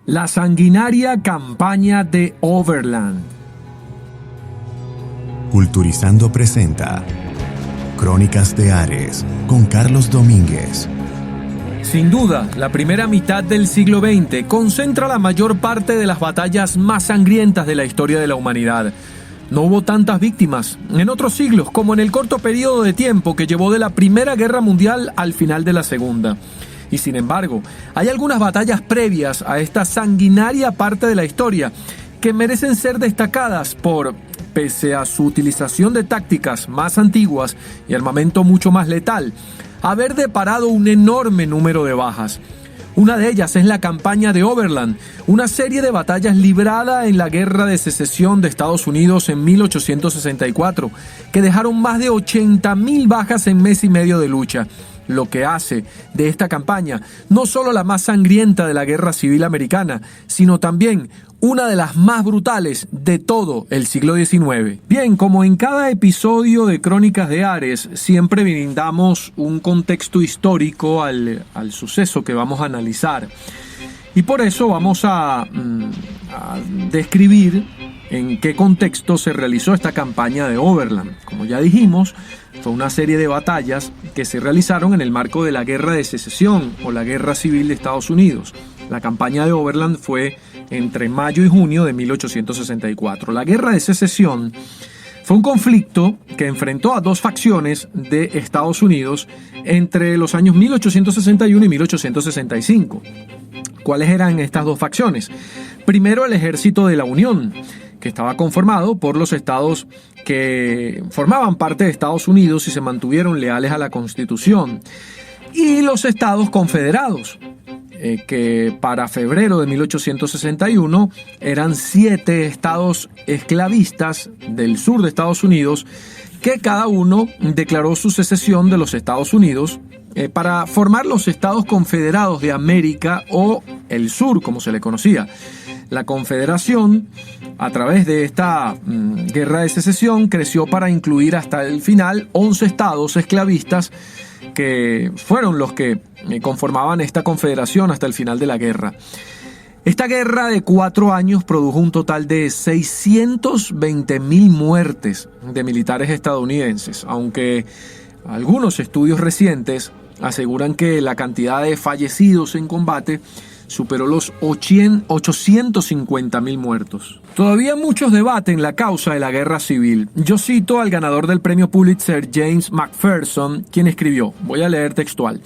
La sanguinaria campaña de Overland. Culturizando presenta Crónicas de Ares con Carlos Domínguez. Sin duda, la primera mitad del siglo XX concentra la mayor parte de las batallas más sangrientas de la historia de la humanidad. No hubo tantas víctimas en otros siglos como en el corto periodo de tiempo que llevó de la Primera Guerra Mundial al final de la Segunda. Y sin embargo, hay algunas batallas previas a esta sanguinaria parte de la historia que merecen ser destacadas por, pese a su utilización de tácticas más antiguas y armamento mucho más letal, haber deparado un enorme número de bajas. Una de ellas es la campaña de Overland, una serie de batallas librada en la Guerra de Secesión de Estados Unidos en 1864, que dejaron más de 80,000 bajas en mes y medio de lucha, lo que hace de esta campaña no solo la más sangrienta de la Guerra Civil Americana, sino también una de las más brutales de todo el siglo XIX. Bien, como en cada episodio de Crónicas de Ares, siempre brindamos un contexto histórico al suceso que vamos a analizar. Y por eso vamos a describir en qué contexto se realizó esta campaña de Overland. Como ya dijimos, fue una serie de batallas que se realizaron en el marco de la Guerra de Secesión o la Guerra Civil de Estados Unidos. La campaña de Overland fue entre mayo y junio de 1864. La Guerra de Secesión fue un conflicto que enfrentó a dos facciones de Estados Unidos entre los años 1861 y 1865. ¿Cuáles eran estas dos facciones? Primero, el Ejército de la Unión, que estaba conformado por los estados que formaban parte de Estados Unidos y se mantuvieron leales a la Constitución, y los estados confederados, que para febrero de 1861 eran 7 estados esclavistas del sur de Estados Unidos, que cada uno declaró su secesión de los Estados Unidos para formar los Estados Confederados de América, o el Sur, como se le conocía. La Confederación, a través de esta guerra de secesión, creció para incluir hasta el final 11 estados esclavistas que fueron los que conformaban esta confederación hasta el final de la guerra. Esta guerra de 4 años produjo un total de 620,000 muertes de militares estadounidenses, aunque algunos estudios recientes aseguran que la cantidad de fallecidos en combate superó los 850,000 muertos. Todavía muchos debaten la causa de la guerra civil. Yo cito al ganador del premio Pulitzer, James McPherson, quien escribió, voy a leer textual: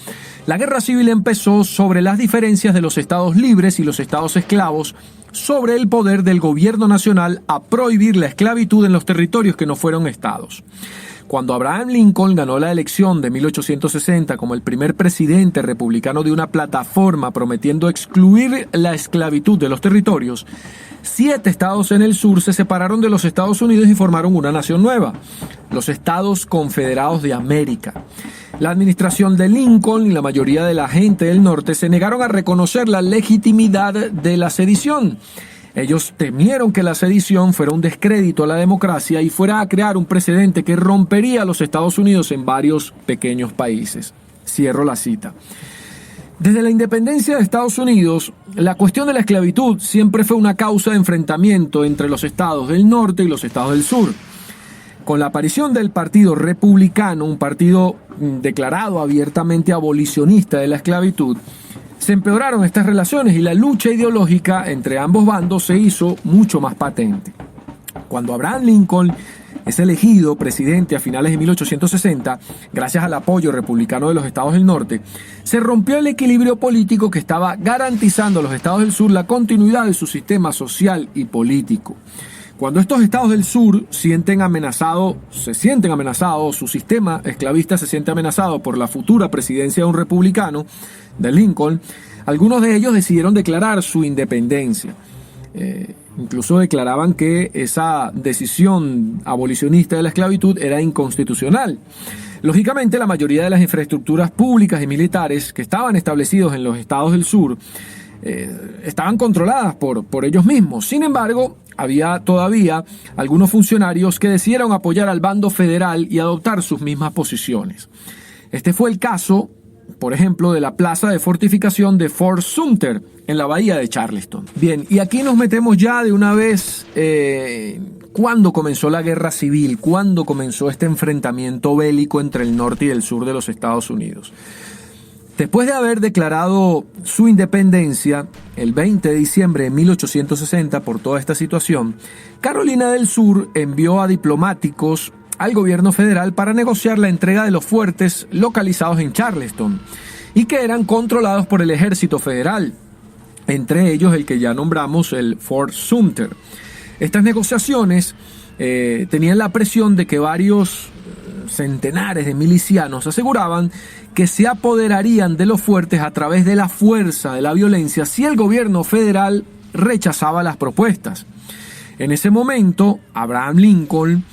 la guerra civil empezó sobre las diferencias de los estados libres y los estados esclavos sobre el poder del gobierno nacional a prohibir la esclavitud en los territorios que no fueron estados. Cuando Abraham Lincoln ganó la elección de 1860 como el primer presidente republicano de una plataforma prometiendo excluir la esclavitud de los territorios, 7 estados en el sur se separaron de los Estados Unidos y formaron una nación nueva, los Estados Confederados de América. La administración de Lincoln y la mayoría de la gente del norte se negaron a reconocer la legitimidad de la sedición. Ellos temieron que la sedición fuera un descrédito a la democracia y fuera a crear un precedente que rompería a los Estados Unidos en varios pequeños países. Cierro la cita. Desde la independencia de Estados Unidos, la cuestión de la esclavitud siempre fue una causa de enfrentamiento entre los estados del norte y los estados del sur. Con la aparición del Partido Republicano, un partido declarado abiertamente abolicionista de la esclavitud, se empeoraron estas relaciones y la lucha ideológica entre ambos bandos se hizo mucho más patente. Cuando Abraham Lincoln es elegido presidente a finales de 1860, gracias al apoyo republicano de los estados del norte, se rompió el equilibrio político que estaba garantizando a los estados del sur la continuidad de su sistema social y político. Cuando estos estados del sur se sienten amenazados, su sistema esclavista se siente amenazado por la futura presidencia de un republicano, de Lincoln, algunos de ellos decidieron declarar su independencia. Incluso declaraban que esa decisión abolicionista de la esclavitud era inconstitucional. Lógicamente, la mayoría de las infraestructuras públicas y militares que estaban establecidos en los estados del sur estaban controladas por ellos mismos. Sin embargo, había todavía algunos funcionarios que decidieron apoyar al bando federal y adoptar sus mismas posiciones. Este fue el caso por ejemplo, de la plaza de fortificación de Fort Sumter en la bahía de Charleston. Bien, y aquí nos metemos ya de una vez cuándo comenzó la guerra civil, cuándo comenzó este enfrentamiento bélico entre el norte y el sur de los Estados Unidos. Después de haber declarado su independencia el 20 de diciembre de 1860 por toda esta situación, Carolina del Sur envió a diplomáticos al gobierno federal para negociar la entrega de los fuertes localizados en Charleston y que eran controlados por el ejército federal, entre ellos el que ya nombramos, el Fort Sumter. Estas negociaciones tenían la presión de que varios centenares de milicianos aseguraban que se apoderarían de los fuertes a través de la fuerza, de la violencia, si el gobierno federal rechazaba las propuestas. En ese momento, Abraham Lincoln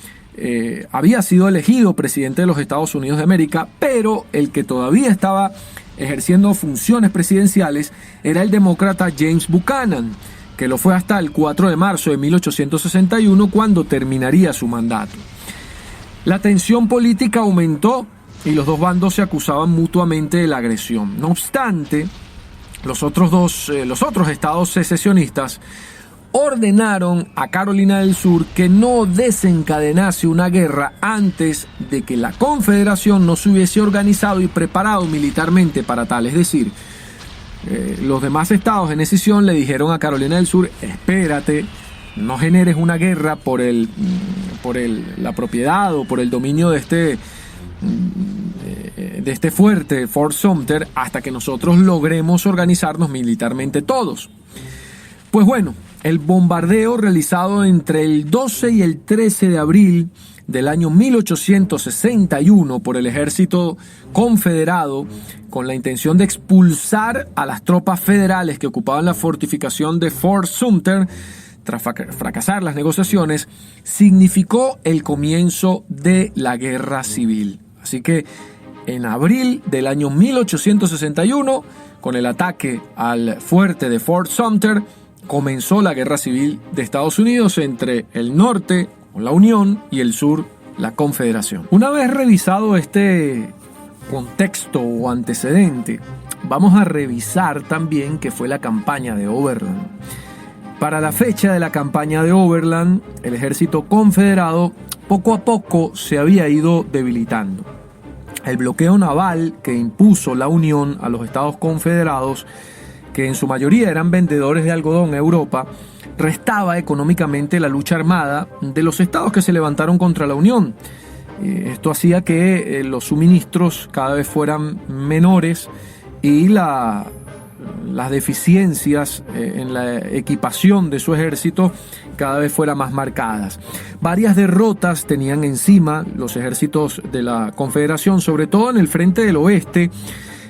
había sido elegido presidente de los Estados Unidos de América, pero el que todavía estaba ejerciendo funciones presidenciales era el demócrata James Buchanan, que lo fue hasta el 4 de marzo de 1861, cuando terminaría su mandato. La tensión política aumentó y los dos bandos se acusaban mutuamente de la agresión. No obstante, los otros estados secesionistas ordenaron a Carolina del Sur que no desencadenase una guerra antes de que la Confederación no se hubiese organizado y preparado militarmente para tal. Es decir, los demás estados en escisión le dijeron a Carolina del Sur: espérate, no generes una guerra por la propiedad o por el dominio de este fuerte, Fort Sumter, hasta que nosotros logremos organizarnos militarmente todos. Pues bueno, el bombardeo realizado entre el 12 y el 13 de abril del año 1861 por el ejército confederado, con la intención de expulsar a las tropas federales que ocupaban la fortificación de Fort Sumter, tras fracasar las negociaciones, significó el comienzo de la guerra civil. Así que en abril del año 1861, con el ataque al fuerte de Fort Sumter, comenzó la guerra civil de Estados Unidos entre el norte, la Unión, y el sur, la Confederación. Una vez revisado este contexto o antecedente, vamos a revisar también qué fue la campaña de Overland. Para la fecha de la campaña de Overland, el ejército confederado poco a poco se había ido debilitando. El bloqueo naval que impuso la Unión a los estados confederados, que en su mayoría eran vendedores de algodón a Europa, restaba económicamente la lucha armada de los estados que se levantaron contra la Unión. Esto hacía que los suministros cada vez fueran menores y las deficiencias en la equipación de su ejército cada vez fueran más marcadas. Varias derrotas tenían encima los ejércitos de la Confederación, sobre todo en el frente del oeste,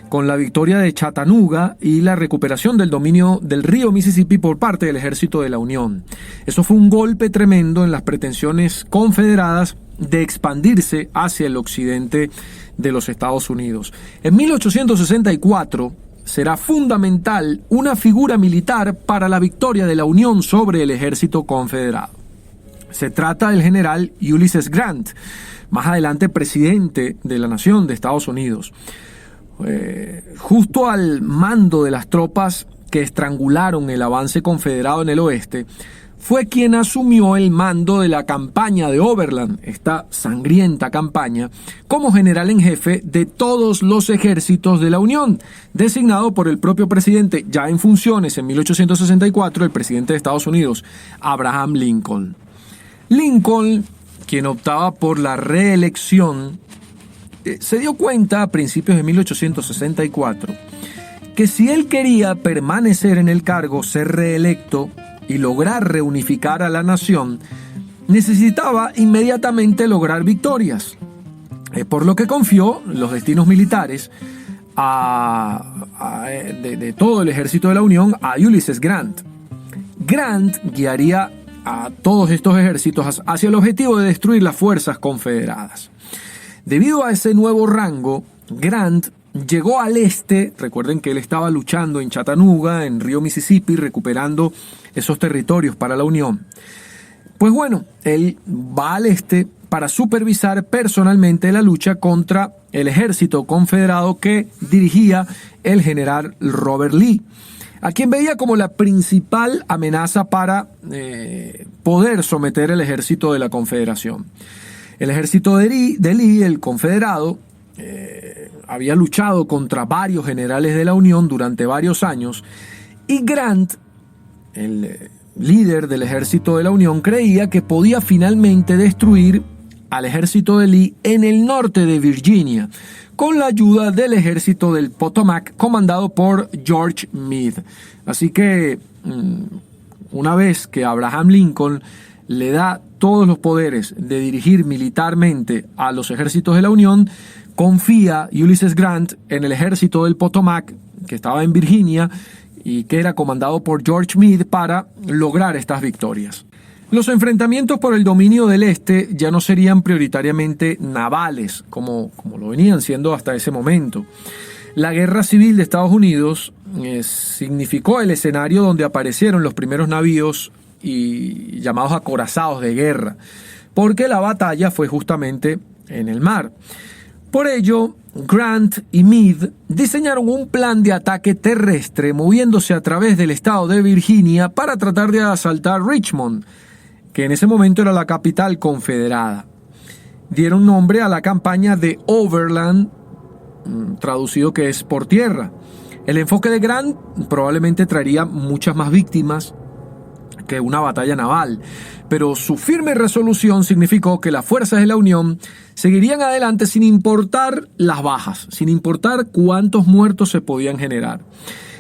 con la victoria de Chattanooga y la recuperación del dominio del río Mississippi por parte del ejército de la Unión. Eso fue un golpe tremendo en las pretensiones confederadas de expandirse hacia el occidente de los Estados Unidos. En 1864 será fundamental una figura militar para la victoria de la Unión sobre el ejército confederado. Se trata del general Ulysses Grant, más adelante presidente de la nación de Estados Unidos. Justo al mando de las tropas que estrangularon el avance confederado en el oeste, fue quien asumió el mando de la campaña de Overland, esta sangrienta campaña, como general en jefe de todos los ejércitos de la Unión, designado por el propio presidente, ya en funciones en 1864, el presidente de Estados Unidos, Abraham Lincoln. Lincoln, quien optaba por la reelección, se dio cuenta a principios de 1864 que si él quería permanecer en el cargo, ser reelecto y lograr reunificar a la nación, necesitaba inmediatamente lograr victorias, por lo que confió los destinos militares de todo el ejército de la Unión a Ulysses Grant. Grant guiaría a todos estos ejércitos hacia el objetivo de destruir las fuerzas confederadas. Debido a ese nuevo rango, Grant llegó al este. Recuerden que él estaba luchando en Chattanooga, en río Mississippi, recuperando esos territorios para la Unión. Pues bueno, él va al este para supervisar personalmente la lucha contra el ejército confederado que dirigía el general Robert Lee, a quien veía como la principal amenaza para poder someter el ejército de la Confederación. El ejército de Lee, el confederado, había luchado contra varios generales de la Unión durante varios años, y Grant, el líder del ejército de la Unión, creía que podía finalmente destruir al ejército de Lee en el norte de Virginia, con la ayuda del ejército del Potomac comandado por George Meade. Así que una vez que Abraham Lincoln le da todos los poderes de dirigir militarmente a los ejércitos de la Unión, confía Ulysses Grant en el ejército del Potomac, que estaba en Virginia y que era comandado por George Meade, para lograr estas victorias. Los enfrentamientos por el dominio del este ya no serían prioritariamente navales, como lo venían siendo hasta ese momento. La Guerra Civil de Estados Unidos significó el escenario donde aparecieron los primeros navíos y llamados acorazados de guerra, porque la batalla fue justamente en el mar. Por ello, Grant y Meade diseñaron un plan de ataque terrestre moviéndose a través del estado de Virginia para tratar de asaltar Richmond, que en ese momento era la capital confederada. Dieron nombre a la campaña de Overland, traducido que es por tierra. El enfoque de Grant probablemente traería muchas más víctimas que una batalla naval, pero su firme resolución significó que las fuerzas de la Unión seguirían adelante sin importar las bajas, sin importar cuántos muertos se podían generar.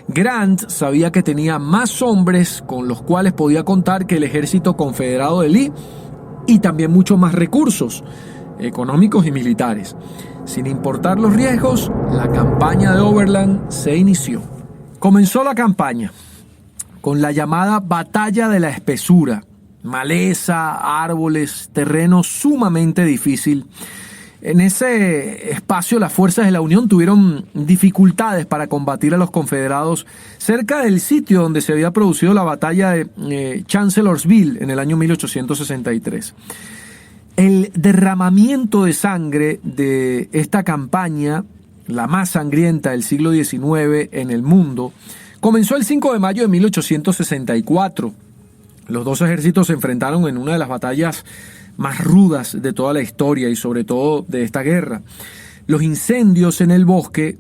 Grant sabía que tenía más hombres con los cuales podía contar que el ejército confederado de Lee, y también muchos más recursos económicos y militares. Sin importar los riesgos, la campaña de Overland se inició. Comenzó la campaña con la llamada Batalla de la Espesura. Maleza, árboles, terreno sumamente difícil. En ese espacio las fuerzas de la Unión tuvieron dificultades para combatir a los confederados cerca del sitio donde se había producido la batalla de Chancellorsville en el año 1863. El derramamiento de sangre de esta campaña, la más sangrienta del siglo XIX en el mundo, comenzó el 5 de mayo de 1864. Los dos ejércitos se enfrentaron en una de las batallas más rudas de toda la historia y sobre todo de esta guerra. Los incendios en el bosque,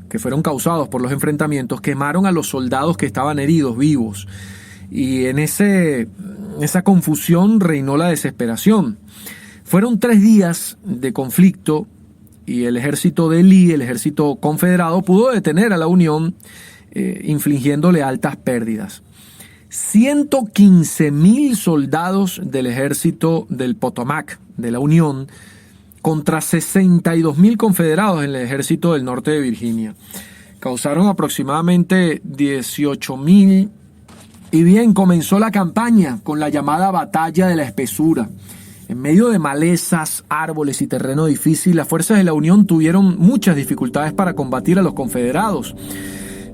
que fueron causados por los enfrentamientos, quemaron a los soldados que estaban heridos vivos, y en esa confusión reinó la desesperación. Fueron 3 días de conflicto y el ejército de Lee, el ejército confederado, pudo detener a la Unión, infligiéndole altas pérdidas. 115,000 soldados del ejército del Potomac, de la Unión, contra 62,000 confederados en el ejército del norte de Virginia. Causaron aproximadamente 18,000. Y bien, comenzó la campaña con la llamada Batalla de la Espesura. En medio de malezas, árboles y terreno difícil, las fuerzas de la Unión tuvieron muchas dificultades para combatir a los confederados.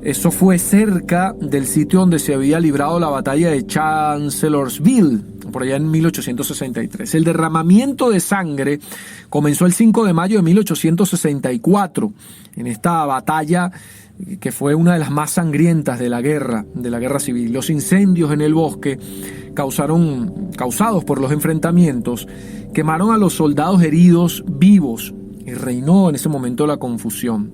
Eso fue cerca del sitio donde se había librado la batalla de Chancellorsville, por allá en 1863. El derramamiento de sangre comenzó el 5 de mayo de 1864, en esta batalla que fue una de las más sangrientas de la guerra civil. Los incendios en el bosque causados por los enfrentamientos quemaron a los soldados heridos vivos y reinó en ese momento la confusión.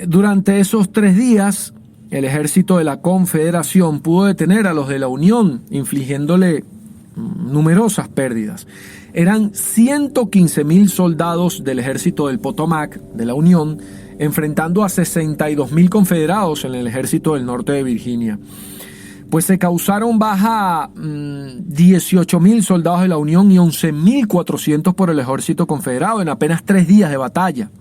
Durante esos 3 días, el ejército de la Confederación pudo detener a los de la Unión, infligiéndole numerosas pérdidas. Eran 115,000 soldados del ejército del Potomac, de la Unión, enfrentando a 62,000 confederados en el ejército del norte de Virginia. Pues se causaron baja 18,000 soldados de la Unión y 11,400 por el ejército confederado en apenas 3 días de batalla.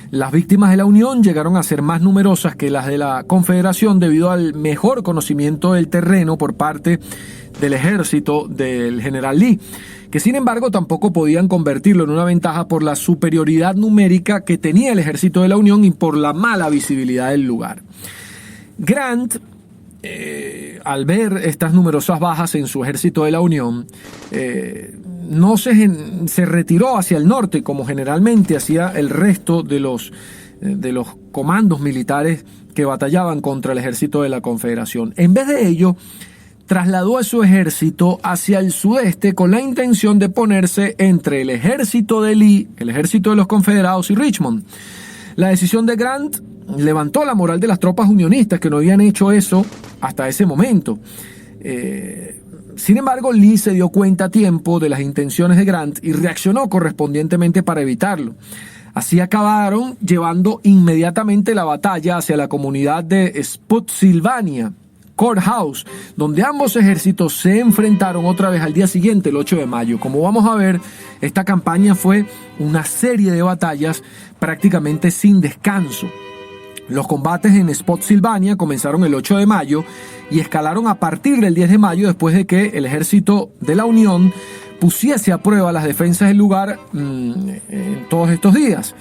Las víctimas de la Unión llegaron a ser más numerosas que las de la Confederación debido al mejor conocimiento del terreno por parte del ejército del general Lee, que sin embargo tampoco podían convertirlo en una ventaja por la superioridad numérica que tenía el ejército de la Unión y por la mala visibilidad del lugar. Grant al ver estas numerosas bajas en su ejército de la Unión, no se retiró hacia el norte como generalmente hacía el resto de los comandos militares que batallaban contra el ejército de la Confederación. En vez de ello, trasladó a su ejército hacia el sudeste con la intención de ponerse entre el ejército de Lee, el ejército de los Confederados y Richmond. La decisión de Grant levantó la moral de las tropas unionistas que no habían hecho eso hasta ese momento. Sin embargo, Lee se dio cuenta a tiempo de las intenciones de Grant y reaccionó correspondientemente para evitarlo. Así acabaron llevando inmediatamente la batalla hacia la comunidad de Spotsylvania Courthouse, donde ambos ejércitos se enfrentaron otra vez al día siguiente, el 8 de mayo. Como vamos a ver, esta campaña fue una serie de batallas prácticamente sin descanso. Los combates en Spotsylvania comenzaron el 8 de mayo y escalaron a partir del 10 de mayo después de que el ejército de la Unión pusiese a prueba las defensas del lugar en todos estos días,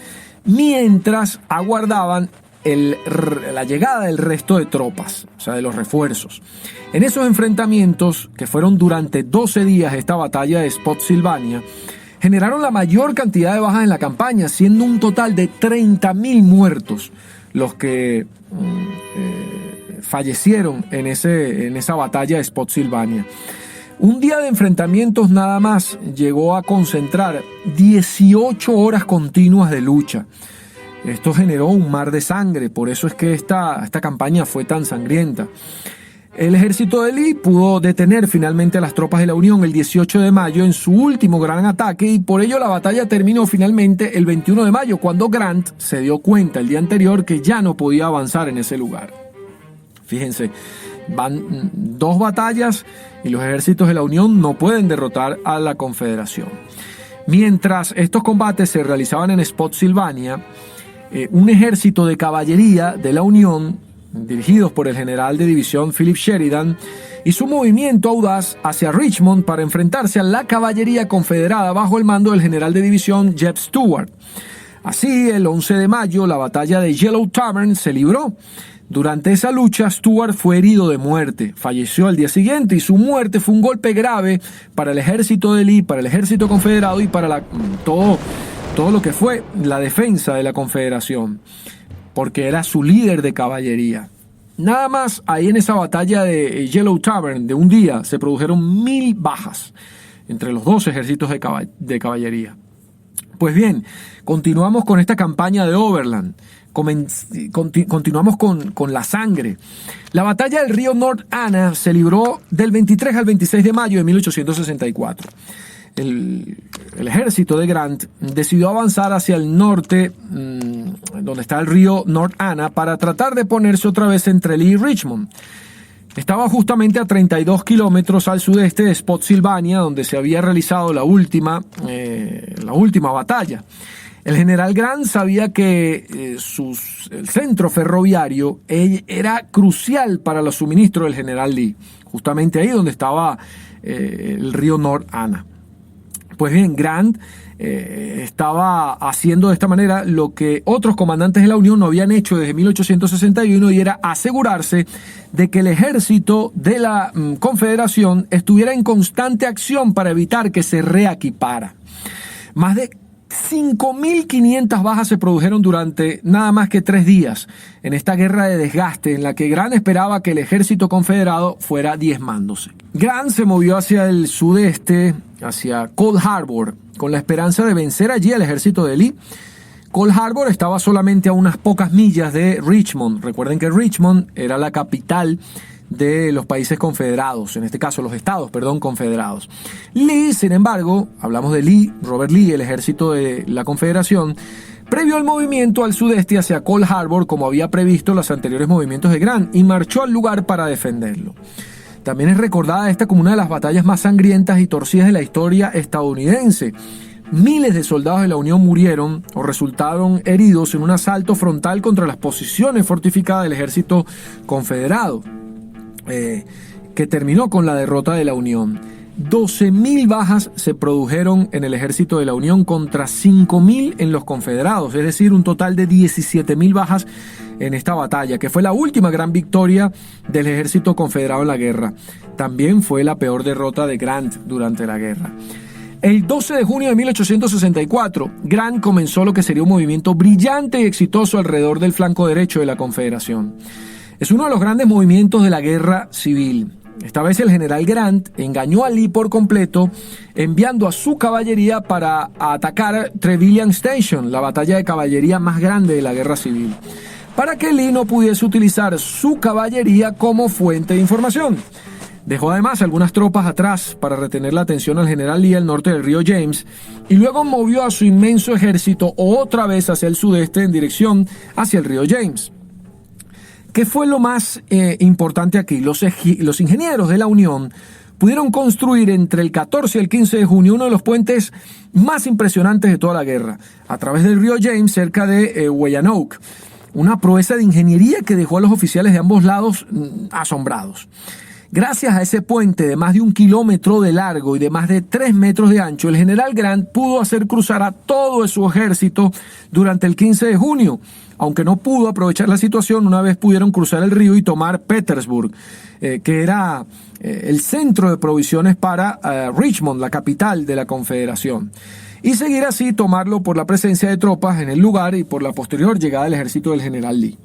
mientras aguardaban la llegada del resto de tropas, o sea, de los refuerzos. En esos enfrentamientos, que fueron durante 12 días esta batalla de Spotsylvania, generaron la mayor cantidad de bajas en la campaña, siendo un total de 30.000 muertos los que fallecieron en esa batalla de Spotsylvania. Un día de enfrentamientos nada más llegó a concentrar 18 horas continuas de lucha. Esto generó un mar de sangre, por eso es que esta campaña fue tan sangrienta. El ejército de Lee pudo detener finalmente a las tropas de la Unión el 18 de mayo en su último gran ataque y por ello la batalla terminó finalmente el 21 de mayo, cuando Grant se dio cuenta el día anterior que ya no podía avanzar en ese lugar. Fíjense, van 2 batallas y los ejércitos de la Unión no pueden derrotar a la Confederación. Mientras estos combates se realizaban en Spotsylvania, un ejército de caballería de la Unión, dirigidos por el general de división Philip Sheridan, hizo un movimiento audaz hacia Richmond para enfrentarse a la caballería confederada bajo el mando del general de división Jeb Stuart. Así, el 11 de mayo, la batalla de Yellow Tavern se libró. Durante esa lucha, Stuart fue herido de muerte, falleció al día siguiente y su muerte fue un golpe grave para el ejército de Lee, para el ejército confederado y para todo lo que fue la defensa de la Confederación, porque era su líder de caballería. Nada más ahí en esa batalla de Yellow Tavern de un día se produjeron 1,000 bajas entre los 2 ejércitos de caballería. Pues bien, continuamos con esta campaña de Overland. Continuamos con la sangre. La batalla del río North Anna se libró del 23 al 26 de mayo de 1864. El ejército de Grant decidió avanzar hacia el norte, donde está el río North Anna, para tratar de ponerse otra vez entre Lee y Richmond. Estaba justamente a 32 kilómetros al sudeste de Spotsylvania, donde se había realizado la última batalla. El general Grant sabía que el centro ferroviario era crucial para los suministros del general Lee, justamente ahí donde estaba el río North Anna. Pues bien, Grant estaba haciendo de esta manera lo que otros comandantes de la Unión no habían hecho desde 1861, y era asegurarse de que el ejército de la Confederación estuviera en constante acción para evitar que se reequipara. Más de 5.500 bajas se produjeron durante nada más que 3 días en esta guerra de desgaste en la que Grant esperaba que el ejército confederado fuera diezmándose. Grant se movió hacia el sudeste, hacia Cold Harbor, con la esperanza de vencer allí al ejército de Lee. Cold Harbor estaba solamente a unas pocas millas de Richmond. Recuerden que Richmond era la capital de los países confederados, en este caso los estados, confederados. Lee, sin embargo, hablamos de Lee, Robert Lee, el ejército de la Confederación, previó el movimiento al sudeste hacia Cold Harbor como había previsto los anteriores movimientos de Grant, y marchó al lugar para defenderlo. También es recordada esta como una de las batallas más sangrientas y torcidas de la historia estadounidense. Miles de soldados de la Unión murieron o resultaron heridos en un asalto frontal contra las posiciones fortificadas del ejército confederado, que terminó con la derrota de la Unión. 12.000 bajas se produjeron en el ejército de la Unión contra 5.000 en los confederados, es decir, un total de 17.000 bajas en esta batalla, que fue la última gran victoria del ejército confederado en la guerra. También fue la peor derrota de Grant durante la guerra. El 12 de junio de 1864, Grant comenzó lo que sería un movimiento brillante y exitoso alrededor del flanco derecho de la Confederación. Es uno de los grandes movimientos de la guerra civil. Esta vez el general Grant engañó a Lee por completo, enviando a su caballería para atacar Trevilian Station, la batalla de caballería más grande de la guerra civil, para que Lee no pudiese utilizar su caballería como fuente de información. Dejó además algunas tropas atrás para retener la atención al general Lee al norte del río James y luego movió a su inmenso ejército otra vez hacia el sudeste en dirección hacia el río James. ¿Qué fue lo más importante aquí? Los ingenieros de la Unión pudieron construir entre el 14 y el 15 de junio uno de los puentes más impresionantes de toda la guerra, a través del río James cerca de Weyanoke. Una proeza de ingeniería que dejó a los oficiales de ambos lados asombrados. Gracias a ese puente de más de 1 kilómetro de largo y de más de 3 metros de ancho, el general Grant pudo hacer cruzar a todo su ejército durante el 15 de junio, aunque no pudo aprovechar la situación una vez pudieron cruzar el río y tomar Petersburg, que era el centro de provisiones para Richmond, la capital de la Confederación, y seguir así tomarlo por la presencia de tropas en el lugar y por la posterior llegada del ejército del general Lee.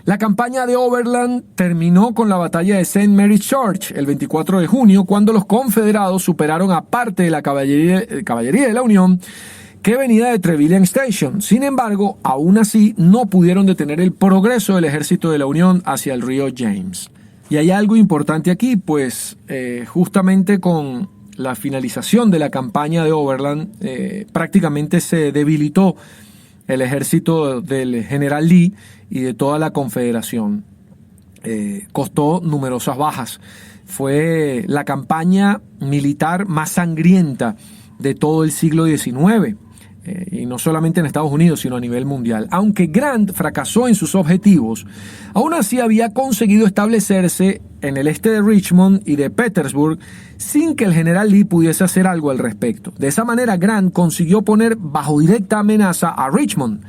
La campaña de Overland terminó con la batalla de St. Mary's Church el 24 de junio, cuando los confederados superaron a parte de la caballería de la Unión que venía de Trevilian Station. Sin embargo, aún así no pudieron detener el progreso del ejército de la Unión hacia el río James. Y hay algo importante aquí, pues justamente con la finalización de la campaña de Overland prácticamente se debilitó el ejército del general Lee y de toda la Confederación. Costó numerosas bajas. Fue la campaña militar más sangrienta de todo el siglo XIX. Y no solamente en Estados Unidos, sino a nivel mundial. Aunque Grant fracasó en sus objetivos, aún así había conseguido establecerse en el este de Richmond y de Petersburg sin que el general Lee pudiese hacer algo al respecto. De esa manera, Grant consiguió poner bajo directa amenaza a Richmond,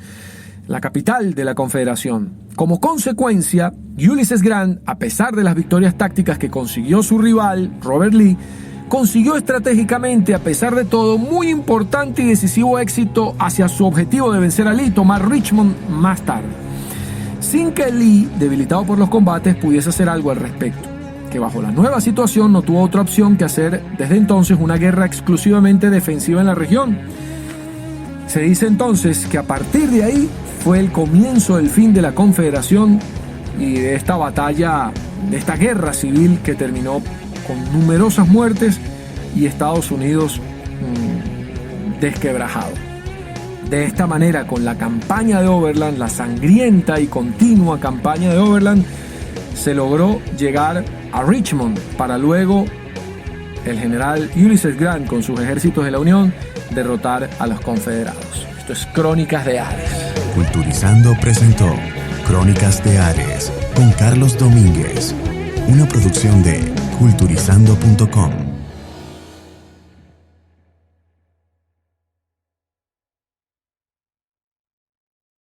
la capital de la Confederación. Como consecuencia, Ulysses Grant, a pesar de las victorias tácticas que consiguió su rival, Robert Lee, consiguió estratégicamente, a pesar de todo, muy importante y decisivo éxito hacia su objetivo de vencer a Lee y tomar Richmond más tarde, sin que Lee, debilitado por los combates, pudiese hacer algo al respecto, que bajo la nueva situación no tuvo otra opción que hacer desde entonces una guerra exclusivamente defensiva en la región. Se dice entonces que a partir de ahí fue el comienzo del fin de la Confederación y de esta batalla, de esta guerra civil que terminó con numerosas muertes y Estados Unidos desquebrajado. De esta manera, con la campaña de Overland, la sangrienta y continua campaña de Overland, se logró llegar a Richmond para luego el general Ulysses Grant con sus ejércitos de la Unión derrotar a los confederados. Esto es Crónicas de Ares. Culturizando presentó Crónicas de Ares con Carlos Domínguez, una producción de culturizando.com.